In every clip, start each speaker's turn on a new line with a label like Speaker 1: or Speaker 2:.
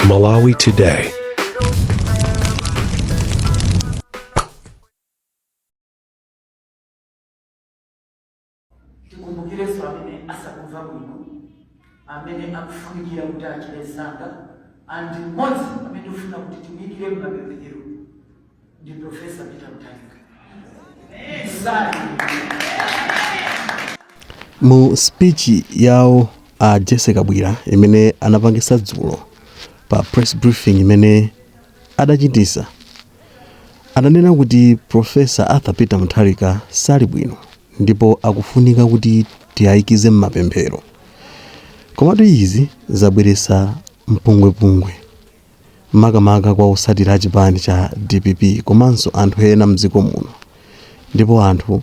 Speaker 1: Malawi Today.
Speaker 2: Tikumbukire swamine asakuva bwino amene akufunikira kuti achilesanga andi mmodzi amene ufuna kuti timuyikire mumapemphero ndi Profesa Peter Mutharika.
Speaker 3: Mu speech yawo a Jessica Bwira imene anapangisa dzulo pa press briefing imene adachitisa, adanena kuti Profesa Arthur Peter Mutharika sali bwino ndipo akufunika kuti tiyayikize mmapemphero. Komatu izi zabweresa mpungwepungwe makamaka kwa osatira chipani cha DPP komanso anthu ena mdziko muno, ndipo anthu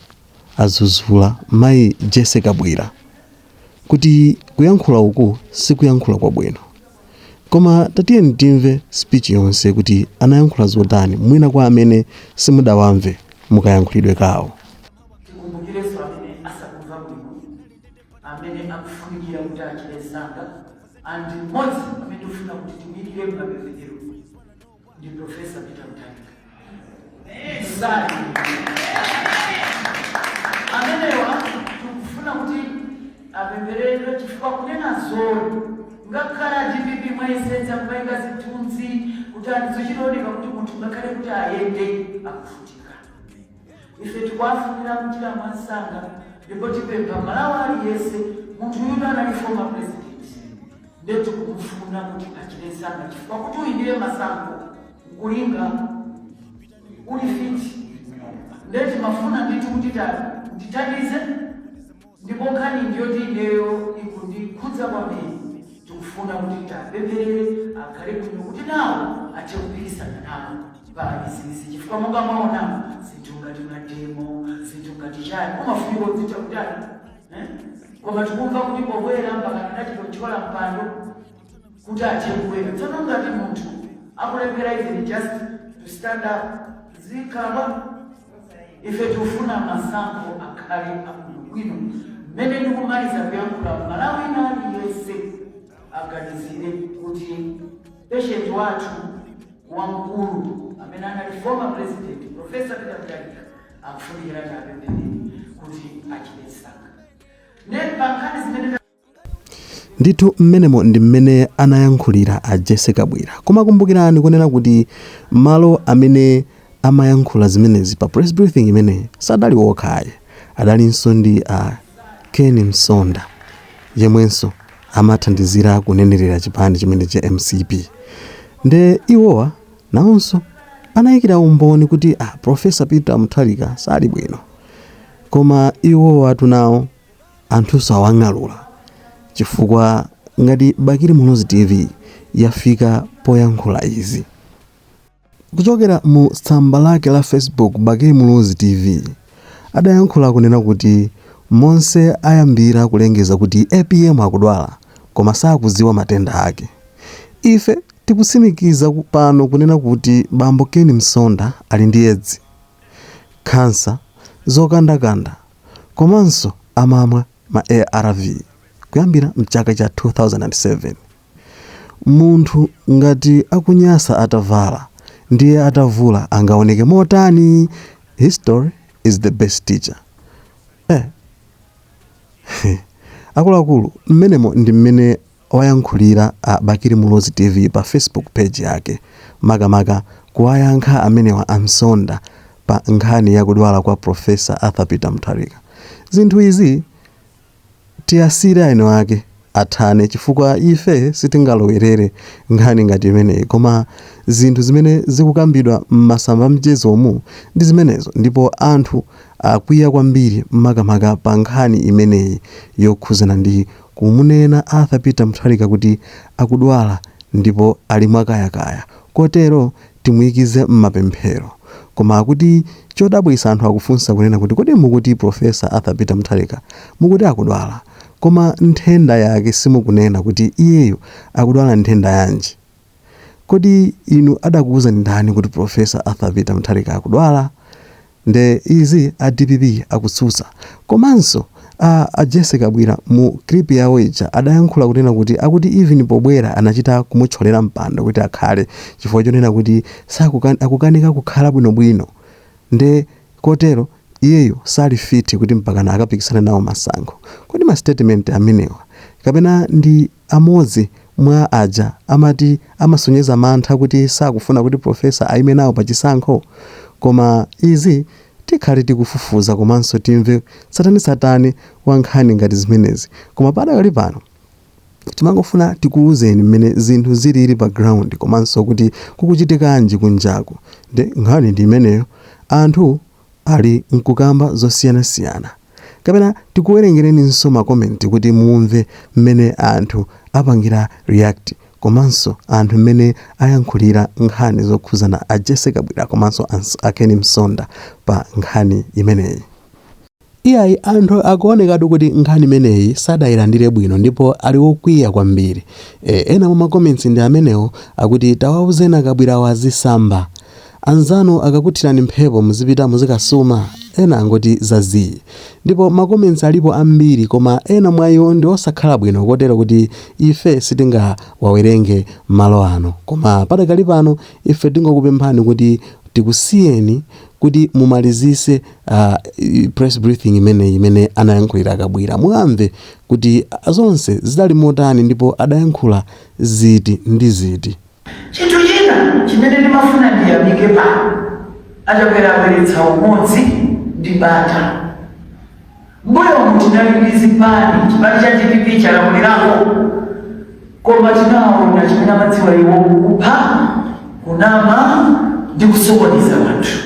Speaker 3: azuzula mayi Jessica Bwira kuti kuyankhula uku sikuyankhula kwabwino. Koma tatiyeni timve speech yonse kuti anayankhula zotani mwina kwa amene simudawamve mukayankhulidwe kawo.
Speaker 2: Tikumbukire swamine asakuva bwino amene akufunikira kuti achilesanga andi mmodzi amene ufuna kuti timuyikire mumapemphero ndi Profesa Peter Mutharika. Amenewa tikufuna kuti apempheredwe chifukwa kunena zoni ngakhala DPP mwayesetsa kumayika zithunzi kuti andizochitaoneka kuti munthu ngakhale kuti ayende akufutika. Ife tikuwafunira kuchita mwansanga ndipo tipempha Malawi aliyense munthu yuno anali former president ndiye tikumufuna kuti achilesanga chifukwa kuti uyindire masankho kulinga uli fiti ndiye timafuna nditu kuti titanize ndipo nkhani ndiyoti ineyo ikundikhudza kwambiri. Tikufuna kuti tapempherere akhale bwino kuti nawo athe kupikisana nawo pa izizi chifukwa monga mwaona zinthu ngati mademo zinthu ngati chani umafunika kudzita kutali koma tikumva kuti pobwera mpaka tinachitochola mpando kuti athe kubwera. Tsono ngati munthu akulembera even just to stand up zikhala ife tikufuna masankho akhale abwino. Mmene ndikumaliza kuyankhula Malawi aliyense aganizire kuti patient wathu wamkulu amene anali former president Profesa Peter Mutharika akufunikira tapempherere kuti achilesanga. Nepankhani zimene
Speaker 3: Ndithu mmenemo ndi mmene anayankhulira a Jessica Bwira. Koma kumbukirani kunena kuti malo amene amayankhula zimenezi pa press briefing imene sadali wokhaye, adalinso ndi a Ken Msonda yemwenso amathandizira kunenerera chipani chimene cha MCP. Nde iwowa nawonso anayikira umboni kuti Profesa Peter Mutharika sali bwino. Koma iwowa tunawo anthuso awang'alula chifukwa ngati Bakiri Mulozi TV yafika poyankhula izi. Kuchokera mu tsamba lake la Facebook Bakiri Mulozi TV adayankhula kunena kuti monse ayambira kulengeza kuti APM akudwala koma sakuziwa matenda ake. Ife tikutsimikiza pano kunena kuti bambo Ken Msonda ali ndi edzi, kansa, zokandakanda komanso amamwa ma ARV kuyambira mchaka cha 2007. Munthu ngati akunyasa atavala ndiye atavula angaoneke motani. History is the best teacher. Akuluakulu mmenemo ndi mmene wayankhulira a Bakiri Mulozi TV pa Facebook page yake makamaka kuwayankha amenewa amsonda pa nkhani yakudwala kwa Profesa Arthur Peter Mutharika. Zinthu izi tiyasire aino ake athane chifukwa ife sitingalowerere nkhani ngati imeneyi, koma zinthu zimene zikukambidwa m'masamba mchezomu ndi zimenezo, ndipo anthu akwiya kwambiri makamaka pa nkhani imeneyi yokhuzana ndi kumunena Arthur Peter Mutharika kuti akudwala ndipo ali mwakayakaya kotero timuyikize mmapemphero. Koma akuti chodabwisa anthu akufunsa kunena kuti kodi mukuti Profesa Arthur Peter Mutharika mukuti akudwala koma nthenda yake simukunena kuti iyeyo akudwala nthenda yanji. Kodi inu adakuuza ndani kuti Profesa Arthur Peter Mutharika akudwala? Nde izi a DPP akutsutsa komanso a Jessica Bwira mu clip yawo ija adayankhula kunena kuti akuti even pobwera anachita kumutcholera mpando kuti akhale chifukwa chonena kuti akukanika kukhala bwinobwino nde kotero iyeyo sali fiti kuti mpakana akapikisana nawo masankho. Kodi ma statement amenewa kapena ndi amodzi mwa aja amati amasonyeza mantha kuti sakufuna kuti profesa aime nawo pa chisankho? Koma izi tikhale tikufufuza komanso timve satani wa nkhani ngati zimenezi. Koma padakali pano timangofuna tikuwuzeni mmene zinthu zilili pa ground komanso kuti kukuchitikanji kunjaku. Nde nkhani ndi imeneyo, anthu ali mkukamba zosiyanasiyana. Kapena tikuwerengereninso makomenti kuti mumve mmene anthu apangira react komanso anthu mmene ayankhulira nkhani zokhuzana a Jessica Bwira komanso a Kenny Msonda pa nkhani imeneyi. Iyayi anthu akuonekatu kuti nkhani imeneyi sadayilandire bwino ndipo ali wokwiya kwambiri. Ena mwa makomenti ndi amenewo akuti tawawuzeni akabwira wazisamba. Anzanu akakuthirani mphepo muzipita muzikasuma. Ena angoti zazi. Ndipo makomenti alipo ambiri koma ena mwa iwo ndi osakhala bwino kotero kuti ife sitingawawerenge malo ano. Koma padakali pano ife tingokupemphani kuti tikusiyeni kuti mumalizise press briefing imene anayankhulira akabwira. Muamve kuti zonse zidali motani ndipo adayankhula ziti ndi ziti.
Speaker 2: Chinthu china chimene ndimafuna ndiyamike pano achakwereretsa umodzi ndi bata. Mbuyo tinali ndi zipani chipani cha DPP chalamulirako koma tinaona chimene amadziwa iwo kupha, kunama ndi kusokoneza wanthu.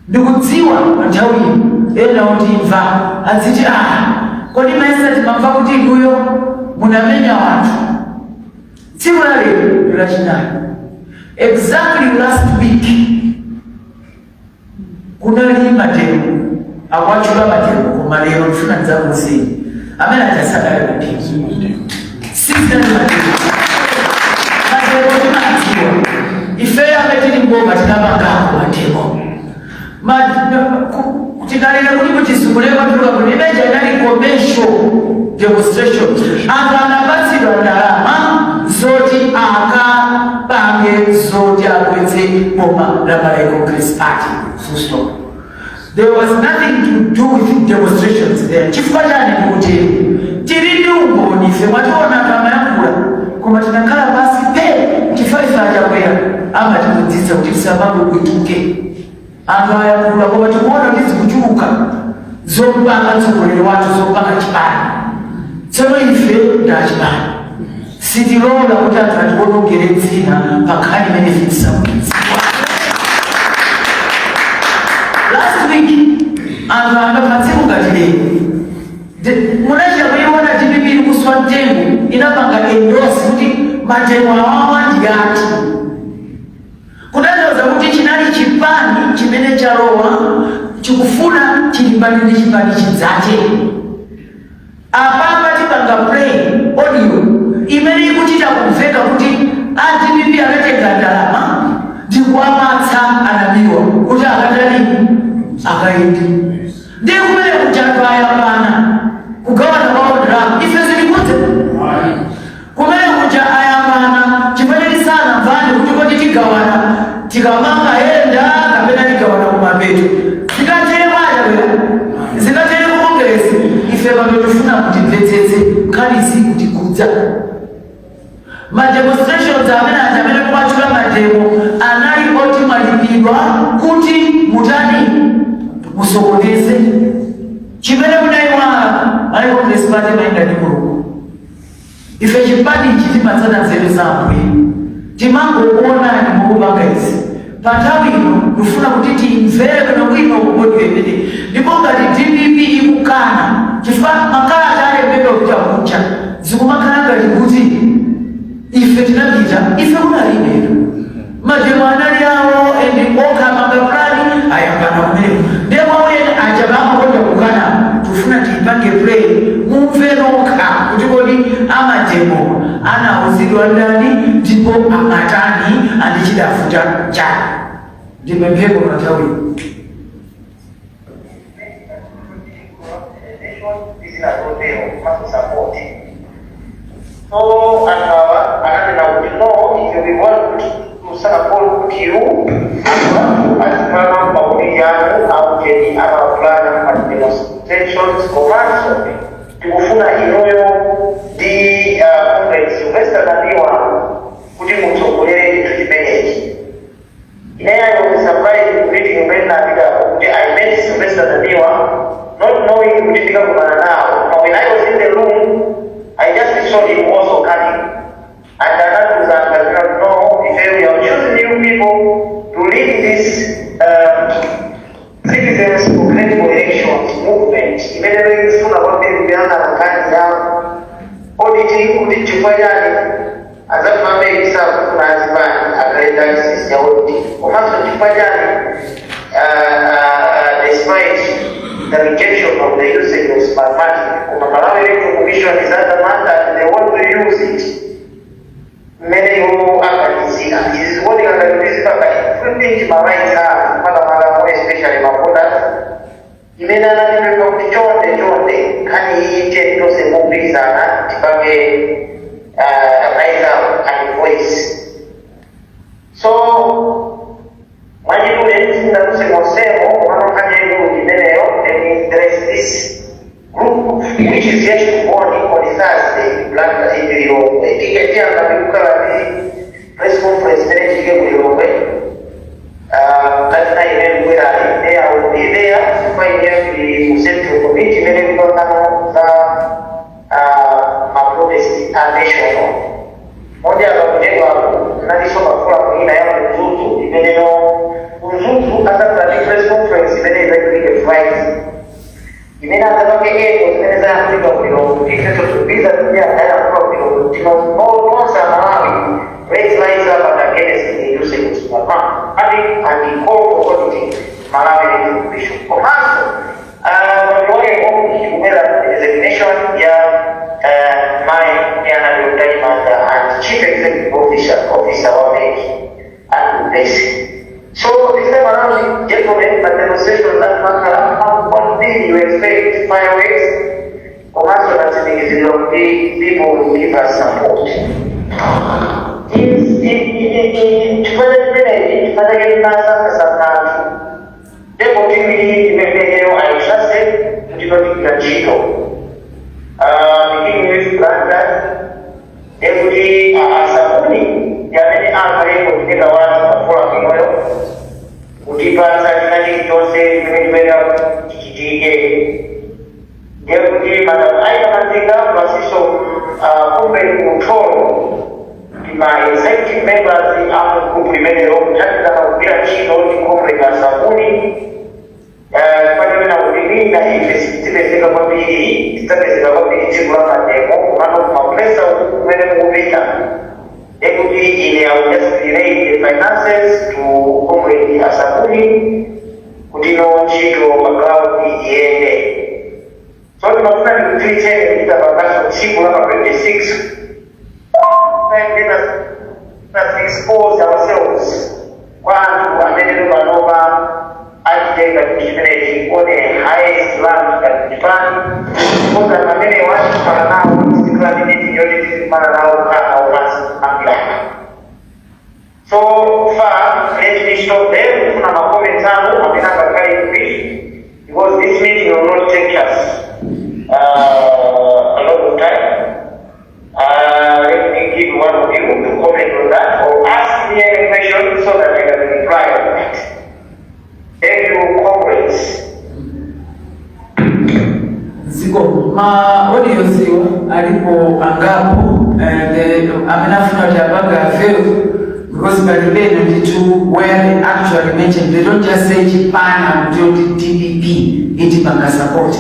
Speaker 2: Ndikudziwa pa nthawi ena otimva aziti kodi maesa timamva kuti inuyo munamenya wanthu. Tsiku la lero lachinayi exactly last week kunali matemo akwachula matemo koma lero ndifuna ndidzakuwuzeni amene ajasadale matemo sizidali matemo timadziwa ife ametili mboma tinapangako matemo tikalile kuti kuchizunguleko tuluka imeja inali commercial demonstration anthu anapatsidwa ndalama zoti akapange zoti akweze boma la Malaiko Grace Party. There was nothing to do with demonstrations there. Chifukwa chani kuti tiri ndi umboni ife mwationa kama yakula koma tinakhala pasi chifukwa ife achakwera amatidzidzitsa kuti tisamange kuituke anthu ayakula koma tikuona kuti zikuchuluka zopanga mtsogoleri wathu zopanga chipani. Tsono ife ndachipani sitilola kuti anthu atiwonongere dzina pakhani imene zitisamukiziwa. Last week anthu angapatsiku ngati lero munachita kuiona DPP ili kuswa mtengo inapanga endorse kuti matengo awawa ndi athu. Kutanthauza kuti chinali chipani chimene chalowa chikufuna chilimbane ndi chipani chidzache. Apapa tipanga play audio imene ikuchita kumveka kuti DPP akatenga ndalama ndikuwapatsa anamiwa kuti akatani akaindi. Ndiye kumene kuti anthu ayambana kugawana kwawo ndalama ife zilikuti kumene kuti ayambana chimene lisana mvani kuti kodi tigawana tikamanga enda kapena tigawana kumapeto zikatere kukongresi ife pamene kuti mvetsetse khalisi kuti kudza. Mademonstrations amene kumachula mademo anali oti malipidwa kuti mutani musokoneze chimene munaiwala Malaiko Grace Party mainga ndi Mulungu. Ife chipani ichi timatsata nzeru zamwe timangokuonani mukupanga izi panthawi ino ndifuna kuti timvere bwino kubodwe imene ndipo ngati DPP ikukana chifukwa makalata alembedwa kuti akucha zikumakhala ngati kuti ife tinapita ife kunalibero mademo anali awo endi okhamanga fulani ayambana kumene ndipo wene ajabama kodwa kukana tufuna tipange play mumve nokha kuti kodi amademo anauzidwa ndani ndipo amatani andichidafuta chani. Ndimempheko mathawi
Speaker 1: zinazotero makusapoti. So another know if you want to support you as mauliyano au jeni ama fulana administrations commercial tukufuna inoyo di Sylvester Nadiwa kuti mutsogolere tuchimenechi. Ineyo surprise reading when I met Sylvester Nadiwa not knowing kuti ndikakumana nawo. But when I was in the room I just saw him also coming. And that was no, if we are choosing new people to lead this citizens for credible elections movement, immediately soon about the Rihanna and auditing would Chupayani as a family itself as man, a great diocese, auditing. Or Master Chupayani, despite the rejection of the usage of smart money, Malawi Electoral Commission is at the matter and they want to use it. Many who are considered is what you are going to discover. Everything my rights are, especially my brothers. Even another people of the John, can he get those movies and rise up and voice. So, when you do anything that was one of the there is this group which is yet to born on Thursday, Black Injury or press conference that night where I will be there to find the central committee many people protest national. Moja ya kujenga nalisoma kwa mwingine ya mzuzu imeneno mzuzu hata kwa press conference imeneza ile Friday. Imena tabake yeye kueleza Afrika kwa kitu tubiza pia haya kwa tino moja Malawi raise rise up against the usage of smart money and call for auditing Malawi Commission. Kwa mwanzo kumela resignation ya my and chief executive officer wa benki and this. So this time around, gentlemen, the demonstration that matter, what thing you expect fireworks, commercial activities will be people will give us support. In I trusted to Chico. Beginning with Brandon, deputy Sabuni, Yamini Alvarez will take a while for a while. Utipa Sanitary Jose, Minimum, Deputy Madam Aika Francisco control. My executive members, the Armed Group remain open, and we are chief of the Congress Sabuni. Panamena ulimi na ifesitile kwa bidii stake za kwa bidii kwa demo mano mapresa umene mubika equity ile au just relate the finances to Comrade Asabuni kutino nchito makao iende. So tunafuna ni tuiche itabakaso siku hapa 26 let us expose ourselves kwa tuamene manoma architect and community on the highest land that Japan, because the many ones are now discriminating unity so far, let me stop there. Because this meeting will not take us a lot of time. Let me give one of you to comment on that or ask me any question so that I can reply on that. Thank you, comrades.
Speaker 2: Ziko audio sio alipo angapo amenafuna tabaga fail because by the way 22 where they actually mentioned they don't just say Chipana until the TPP iti banga support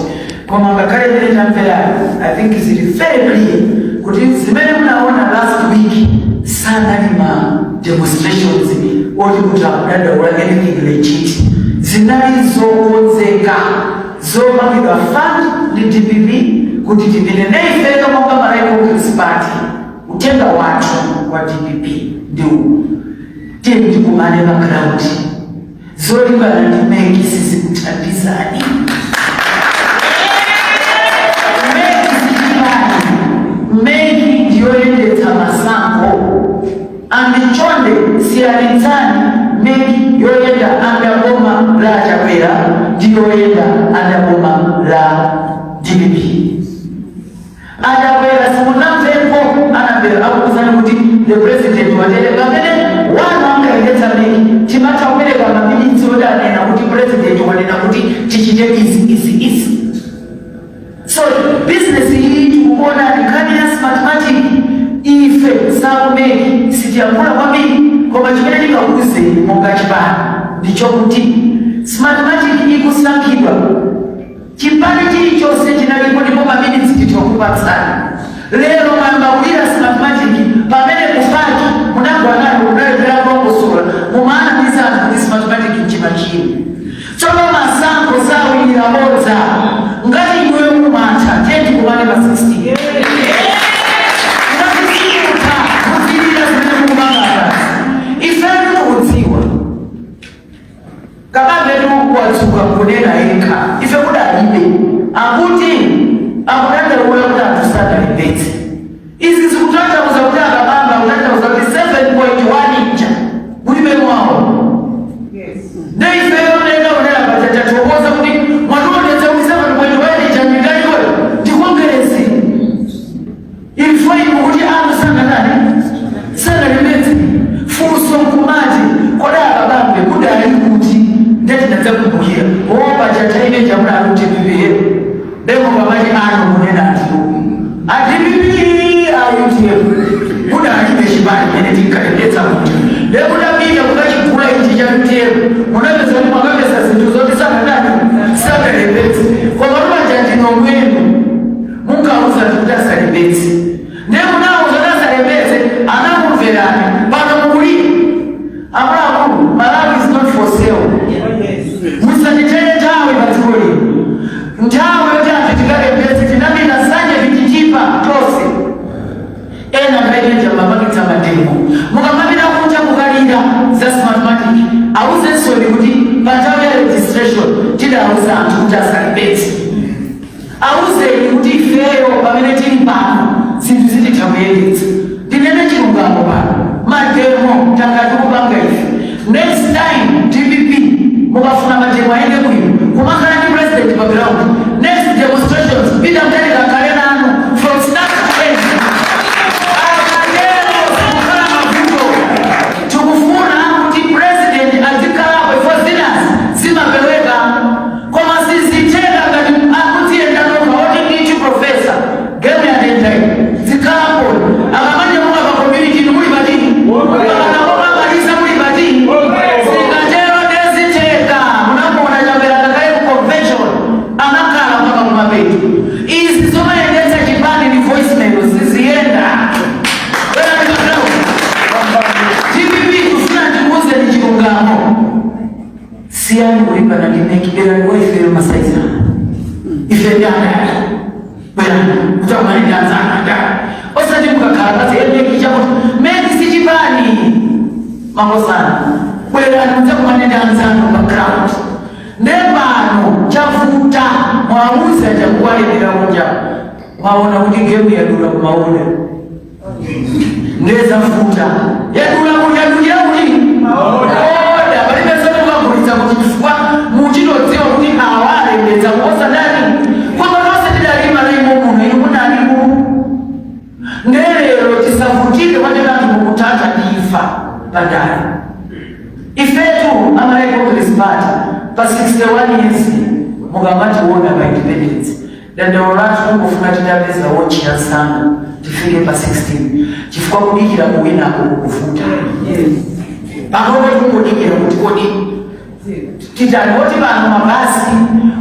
Speaker 2: kwa mangakale vile tamfela I think is very clear kuti zimene mnaona last week sana ni ma demonstrations wali kutakudada wala anything legit zinalizoonzeka zomangidwa fund ni TPP kuti TPP neifeka mwanga maraiko Party utenga watu wa TPP ndio tende kumane background zoli bana ndimeki sisi kutandizani andichonde siyanitsani meki yoyenda andagoma la Chakwera ndiyoyenda andagoma la DPP. Chakwera simunamvepo anambera akuzana kuti the president watele pamene wana angaendetsa meki timata kupereka mabinitsi odanena kuti president wanena kuti tichite izi. So business hii tukuona ni Candidates Mathematic ife sakumeki sitiakula kwambiri koma chimene ndikakuze monga chipani ndicho kuti Smartmatic ikusankhidwa chipani chilichonse chinalipo ndipo mabinitsi titokupatsana. Lero mwambakulira Smartmatic pamene kufaki munagwanana unalevera kuongosora mumaana ndizanu kuti Smartmatic nchimachini. Choma masango zawinira modza ngati iwe kumata tendi kumane pa 16. Ngatizimuta kuzilira zimene kumangata. Ifeni kudziwa. Kababetu kuwatsuka kunena eka. Ife kudalibe. Akuti akudanda uwe kudatusana libeti. Izi zikutata uzakutaka bamba utata uzakutaka 7.1 incha. Kulibe mwao. Neife yonena unena patata tuokoza kuti mwanuone za 7.1 incha mingani we. Ndikongerezi. Ilifai mkuti amu sana nani? Sana libeti. Fuso mkumaji. Kodaka bambe kudali kuti. Ndeti naza kubukia. Oba jataime jamuna aluti bibiye. Demo babadi ano kunena atiyo. Adibibi ayutiye. Muda alibe shibani meneti kalendeza mtu. Demo nabija kukachi kula inchi jamutiye. Munabeza ni mwagabeza zintu zote sana nani. Sana lebeti. Kwa maruma jantino mwenu. Munga uza tutasa lebeti. Demo na uza tutasa lebeti. Anamuverani. Bana mkuli. Amraku. Malawi is not for sale. Musajitele tawe batikoli. Ntawe yote apitikale pesi. Tinami nasanya vikijipa tose. Ena kaile mabaki tamademo. Mukamabina kuja kukalira za Smartmatic. Auze soli kuti patawe ya registration. Tida auza antutasa libeti. Auze kuti feyo pamene tili pano. Zintu ziti tamuyeliti. Dinene chilungamo pano. Mademo takatubanga ife. Next time DPP mukafuna mademo aende kuyo. Kumakana ni president background. Next demonstrations pita mtalika kare nanu from start to end. Akademo kukala mavuto. Tukufuna kuti president azikala before sinners zima peweka. Koma sisi tena kati akuti endano kwa odi nichi professor. Gemi ya dentai. Zikapo. Akamanje munga kwa community nukuli batini. Akana munga malisa muli batini. Zikatero desi teka. Munapo unajambela kakaye convention. Anakala mpaka kumabetu. Izi zoma endesa jipani ni voicemail. Zizienda. Wela ni kakao. GPP kufuna jimuze ni jiungamo. Siyani ulipa na dimeki. Bila ni wife ya masaiza. Ife yanga. Wela. Kutamani danzana. Osa jimuka karakati. Elmeki jamu. Meki si jipani. Mambo sana. Wela ni kutamani danzana background. Nebano chafuta mwamuzi ajakuwale bila moja. Waona kuti gemu ya dula kumaule. Neza futa. Ya dula kuja kuja uli. Oda. Bali mesoni kwa kulita kutifua. Mujino zio kuti awale. Neza kuosa nani. Kwa manose nidalima na imumu. Na imumu na imumu. Nero tisafutike wajena tumukutata niifa. Bandari. Ifetu ama eko kulispati. Pa 61 years, mugamati wona by independence. Then the oratu kufuna database na watch ya sana. Tifike pa 16. Chifukwa kudikira kuwina kufuta. Pakobe kudikira kutikoni. Titani, woti banu mabasi.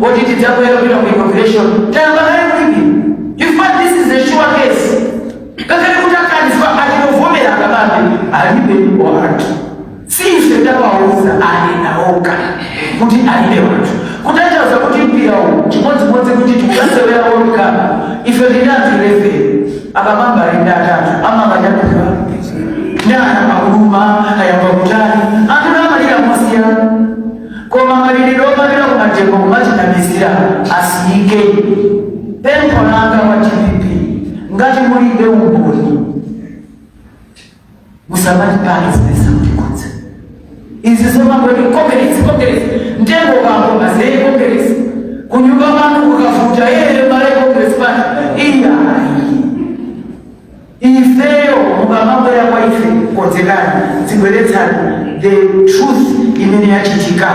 Speaker 2: Woti titabu ya bila inauguration. Tana bahari kulibi. In fact, this is a sure case. Kakari kutakani kwa ajilofome ya kababi. Alibe wa hatu. Si ifetaba wauza alinaoka. Kuti aile watu. Kutaja uza kuti mpira huu. Chimonzi mwenze kuti tukianze wea onika. Ifedinati lefe. Akamamba rinda tatu. Ama majabuka. Nyana mahuruma. Hayamba mutani. Antuna malila mwasia. Kwa mamalili roma lila kumajengo kumaji na misira. Asiike. Penko nanga wa GPP. Ngati muli be umbuli. musamati pali zinesa mutikodza izi somangoti kongeresi ntengo kambo mazei kongeresi kunyumba manu kukafuta mara kongeresi pali ifeyo mukamabwera kwa ife kodzekani zibweretsani the truth imene yachitika.